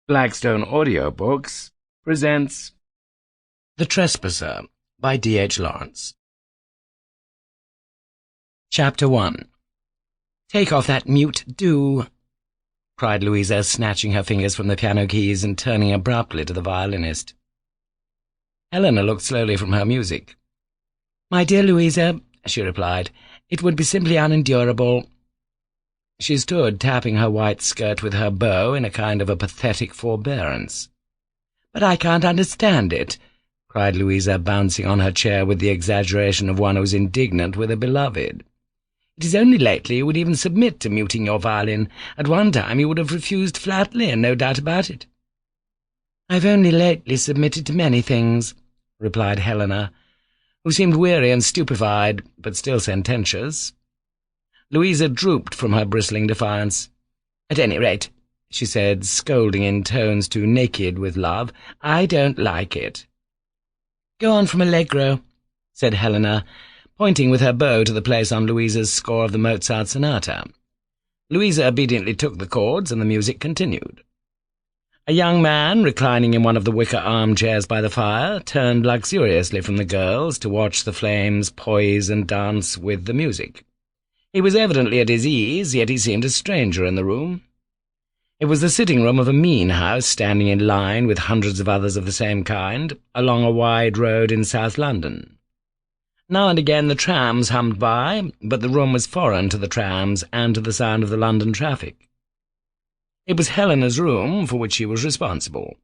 Blackstone Audiobooks presents The Trespasser by D.H. Lawrence. Chapter 1. "Take off that mute, do!" cried Louisa, snatching her fingers from the piano keys and turning abruptly to the violinist. Helena looked slowly from her music. "My dear Louisa," she replied, "it would be simply unendurable." She stood tapping her white skirt with her bow in a kind of a pathetic forbearance. "But I can't understand it," cried Louisa, bouncing on her chair with the exaggeration of one who is indignant with a beloved. "It is only lately you would even submit to muting your violin. At one time you would have refused flatly, and no doubt about it." "I've only lately submitted to many things," replied Helena, who seemed weary and stupefied, but still sententious. Louisa drooped from her bristling defiance. "At any rate," she said, scolding in tones too naked with love, "I don't like it." "Go on from Allegro," said Helena, pointing with her bow to the place on Louisa's score of the Mozart sonata. Louisa obediently took the chords, and the music continued. A young man, reclining in one of the wicker armchairs by the fire, turned luxuriously from the girls to watch the flames poise and dance with the music. He was evidently at his ease, yet he seemed a stranger in the room. It was the sitting-room of a mean house standing in line with hundreds of others of the same kind, along a wide road in South London. Now and again the trams hummed by, but the room was foreign to the trams and to the sound of the London traffic. It was Helena's room for which she was responsible.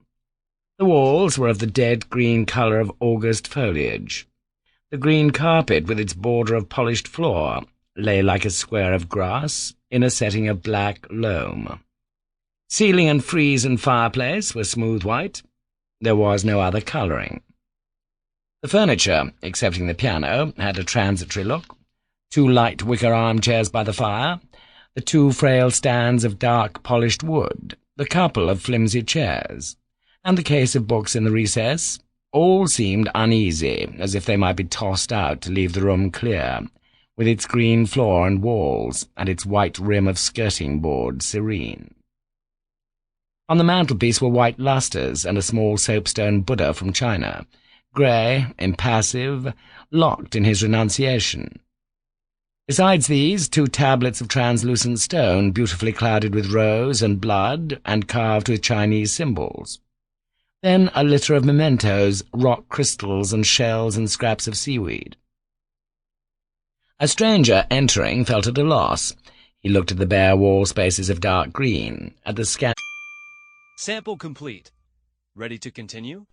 The walls were of the dead green colour of August foliage. The green carpet, with its border of polished floor, lay like a square of grass in a setting of black loam. Ceiling and frieze and fireplace were smooth white. There was no other colouring. The furniture, excepting the piano, had a transitory look. 2 light wicker armchairs by the fire, the 2 frail stands of dark polished wood, the couple of flimsy chairs, and the case of books in the recess, all seemed uneasy, as if they might be tossed out to leave the room clear, with its green floor and walls, and its white rim of skirting-board serene. On the mantelpiece were white lustres and a small soapstone Buddha from China, grey, impassive, locked in his renunciation. Besides these, 2 tablets of translucent stone, beautifully clouded with rose and blood, and carved with Chinese symbols. Then a litter of mementos, rock crystals and shells and scraps of seaweed. A stranger entering felt at a loss. He looked at the bare wall spaces of dark green, at the Sample complete. Ready to continue?